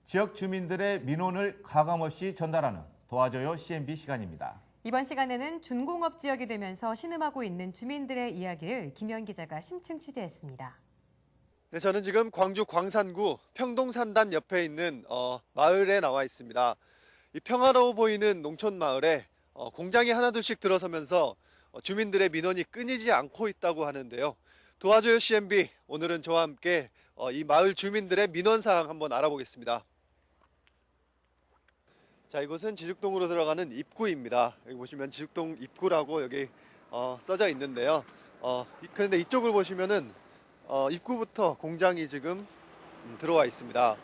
지역 주민들의 민원을 가감없이 전달하는 도와줘요 CNB 시간입니다. 이번 시간에는 준공업 지역이 되면서 신음하고 있는 주민들의 이야기를 김현 기자가 심층 취재했습니다. 네, 저는 지금 광주 광산구 평동산단 옆에 있는 마을에 나와 있습니다. 이 평화로워 보이는 농촌 마을에 공장이 하나둘씩 들어서면서 주민들의 민원이 끊이지 않고 있다고 하는데요. 도와줘요 CNB, 오늘은 저와 함께 이 마을 주민들의 민원 사항 한번 알아보겠습니다. 자, 이곳은 지죽동으로 들어가는 입구입니다. 여기 보시면 지죽동 입구라고 여기 써져 있는데요. 그런데 이쪽을 보시면은 입구부터 공장이 지금 들어와 있습니다.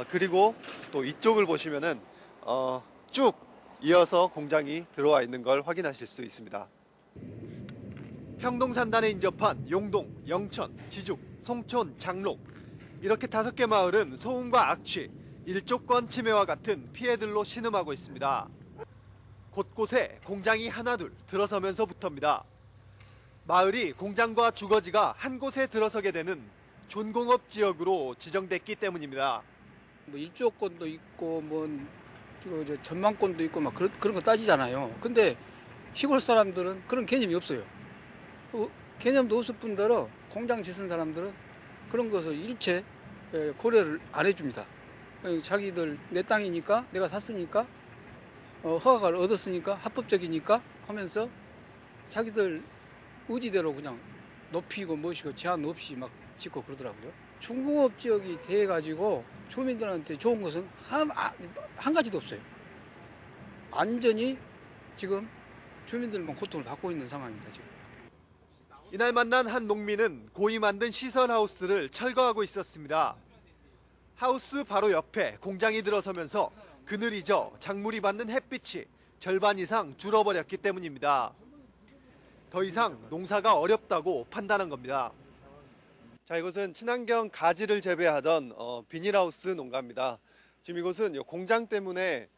그리고 또 이쪽을 보시면은 쭉 이어서 공장이 들어와 있는 걸 확인하실 수 있습니다. 평동산단에 인접한 용동, 영천, 지죽, 송촌, 장록 이렇게 5개 마을은 소음과 악취, 일조권 침해와 같은 피해들로 신음하고 있습니다. 곳곳에 공장이 하나둘 들어서면서부터입니다. 마을이 공장과 주거지가 한 곳에 들어서게 되는 준공업 지역으로 지정됐기 때문입니다. 뭐 일조권도 있고 전망권도 있고 막 그런 거 따지잖아요. 근데 시골 사람들은 그런 개념이 없어요. 개념도 없을 뿐더러 공장 짓은 사람들은 그런 것을 일체 고려를 안 해줍니다. 자기들 내 땅이니까 내가 샀으니까 허가를 얻었으니까 합법적이니까 하면서 자기들 의지대로 그냥 높이고 뭐시고 제한 없이 막 짓고 그러더라고요. 중공업 지역이 돼가지고 주민들한테 좋은 것은 한 가지도 없어요. 안전히 지금 주민들만 고통을 받고 있는 상황입니다. 지금. 이날 만난 한 농민은 고이 만든 시설하우스를 철거하고 있었습니다. 하우스 바로 옆에 공장이 들어서면서 그늘이 져 작물이 받는 햇빛이 절반 이상 줄어버렸기 때문입니다. 더 이상 농사가 어렵다고 판단한 겁니다. 자, 이곳은 친환경 가지를 재배하던 비닐하우스 농가입니다. 지금 이곳은 공장 때문에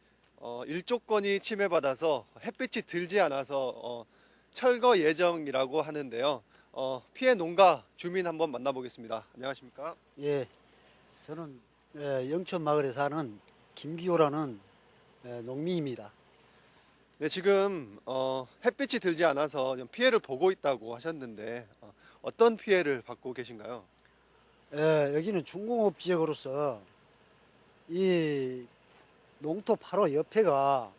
일조권이 침해받아서 햇빛이 들지 않아서 철거 예정이라고 하는데요. 피해 농가 주민 한번 만나보겠습니다. 안녕하십니까? 예, 저는 영천 마을에 사는 김기호라는 농민입니다. 네, 지금 햇빛이 들지 않아서 좀 피해를 보고 있다고 하셨는데 어떤 피해를 받고 계신가요? 여기는 중공업 지역으로서 이 농토 바로 옆에가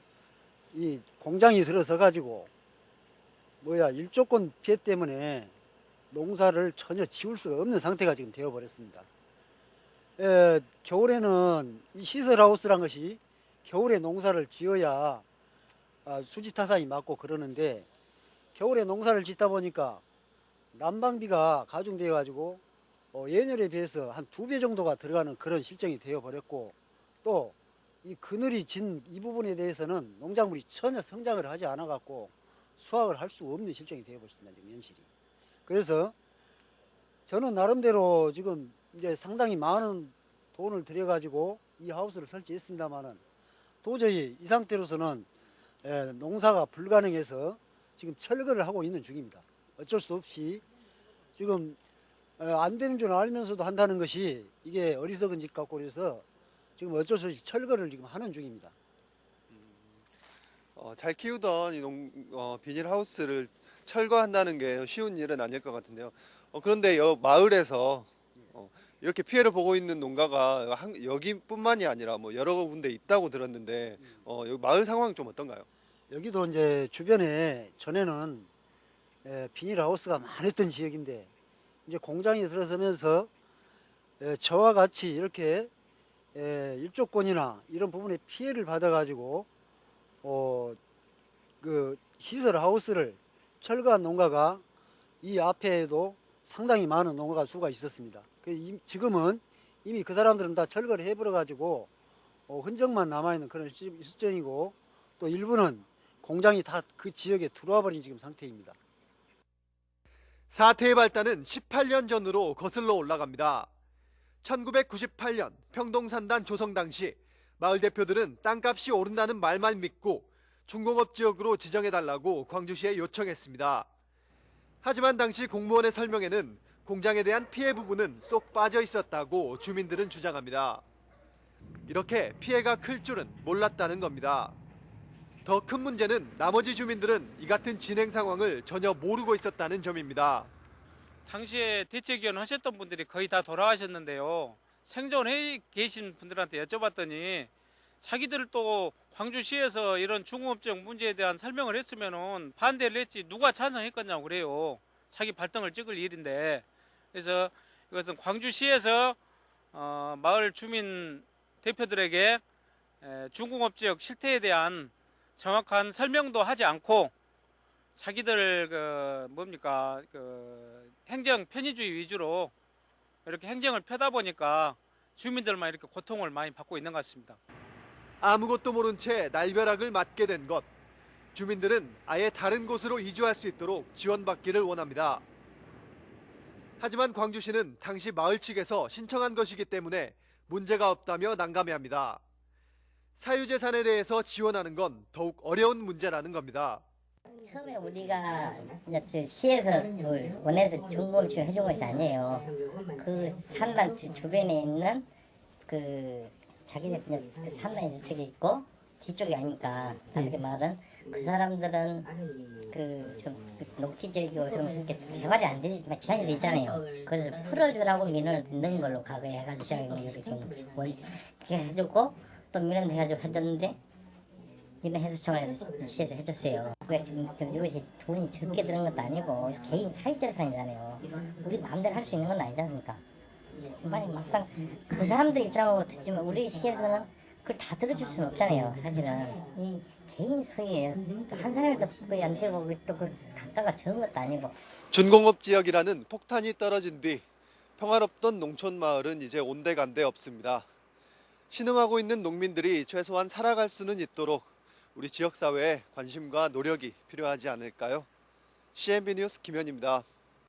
이 공장이 들어서 가지고 일조권 피해 때문에 농사를 전혀 지을 수가 없는 상태가 지금 되어버렸습니다. 겨울에는 이 시설하우스란 것이 겨울에 농사를 지어야 수지타산이 맞고 그러는데 겨울에 농사를 짓다 보니까 난방비가 가중되어 가지고 예년에 비해서 한 2배 정도가 들어가는 그런 실정이 되어버렸고 또 이 그늘이 진 이 부분에 대해서는 농작물이 전혀 성장을 하지 않아 갖고 수확을 할 수 없는 실정이 되어버렸습니다. 지금 현실이. 그래서 저는 나름대로 지금 이제 상당히 많은 돈을 들여가지고 이 하우스를 설치했습니다만은 도저히 이 상태로서는 농사가 불가능해서 지금 철거를 하고 있는 중입니다. 어쩔 수 없이 지금 안 되는 줄 알면서도 한다는 것이 이게 어리석은 짓 같고 그래서 지금 어쩔 수 없이 철거를 지금 하는 중입니다. 잘 키우던 이 비닐하우스를 철거한다는 게 쉬운 일은 아닐 것 같은데요. 그런데 마을에서 이렇게 피해를 보고 있는 농가가 여기뿐만이 아니라 여러 군데 있다고 들었는데 여기 마을 상황 좀 어떤가요? 여기도 이제 주변에 전에는 비닐하우스가 많았던 지역인데 이제 공장이 들어서면서 저와 같이 이렇게 일조권이나 이런 부분에 피해를 받아가지고 그 시설하우스를 철거한 농가가 이 앞에도 상당히 많은 농가 수가 있었습니다. 지금은 이미 그 사람들은 다 철거를 해버려가지고 흔적만 남아있는 그런 실정이고 또 일부는 공장이 다 그 지역에 들어와 버린 지금 상태입니다. 사태의 발단은 18년 전으로 거슬러 올라갑니다. 1998년 평동산단 조성 당시 마을 대표들은 땅값이 오른다는 말만 믿고 중공업 지역으로 지정해달라고 광주시에 요청했습니다. 하지만 당시 공무원의 설명에는 공장에 대한 피해 부분은 쏙 빠져 있었다고 주민들은 주장합니다. 이렇게 피해가 클 줄은 몰랐다는 겁니다. 더 큰 문제는 나머지 주민들은 이 같은 진행 상황을 전혀 모르고 있었다는 점입니다. 당시에 대책위원 하셨던 분들이 거의 다 돌아가셨는데요. 생존해 계신 분들한테 여쭤봤더니 자기들 또 광주시에서 이런 중공업적 문제에 대한 설명을 했으면은 반대를 했지 누가 찬성했겠냐고 그래요. 자기 발등을 찍을 일인데. 그래서 이것은 광주시에서 마을 주민 대표들에게 중공업지역 실태에 대한 정확한 설명도 하지 않고 자기들 행정 편의주의 위주로 이렇게 행정을 펴다 보니까 주민들만 이렇게 고통을 많이 받고 있는 것 같습니다. 아무것도 모른 채 날벼락을 맞게 된 것. 주민들은 아예 다른 곳으로 이주할 수 있도록 지원받기를 원합니다. 하지만 광주시는 당시 마을 측에서 신청한 것이기 때문에 문제가 없다며 난감해합니다. 사유재산에 대해서 지원하는 건 더욱 어려운 문제라는 겁니다. 처음에 우리가 이제 시에서 원해서 중공업지를 해준 것이 아니에요. 그 산단 주변에 있는 그 자기네 그 산단에 주택이 있고 뒤쪽이 아니까 다섯 개 마을은 그 사람들은 좀 녹지적이고 좀 이렇게 개발이 안 되지만 제한이 돼 있잖아요. 그래서 풀어주라고 민원을 넣은 걸로 과거에 해가지고 시작한 거예요. 이렇게 해주고 또 민원 해가지고 해줬는데 민원 해수청을 해서 시에서 해줬어요. 그러니까 지금 이것이 돈이 적게 드는 것도 아니고 개인 사유재산이잖아요. 우리 마음대로 할 수 있는 건 아니지 않습니까? 만약 막상 그 사람들 입장하고 듣지만 우리 시에서는 그걸 다 들어줄 수는 없잖아요. 사실은 이 개인 소유예요. 한 사람도 거의 안 되고 또 그걸 갖다가 적은 것도 아니고. 준공업 지역이라는 폭탄이 떨어진 뒤 평화롭던 농촌 마을은 이제 온데간데 없습니다. 신음하고 있는 농민들이 최소한 살아갈 수는 있도록 우리 지역사회에 관심과 노력이 필요하지 않을까요? CNB 뉴스 김현입니다.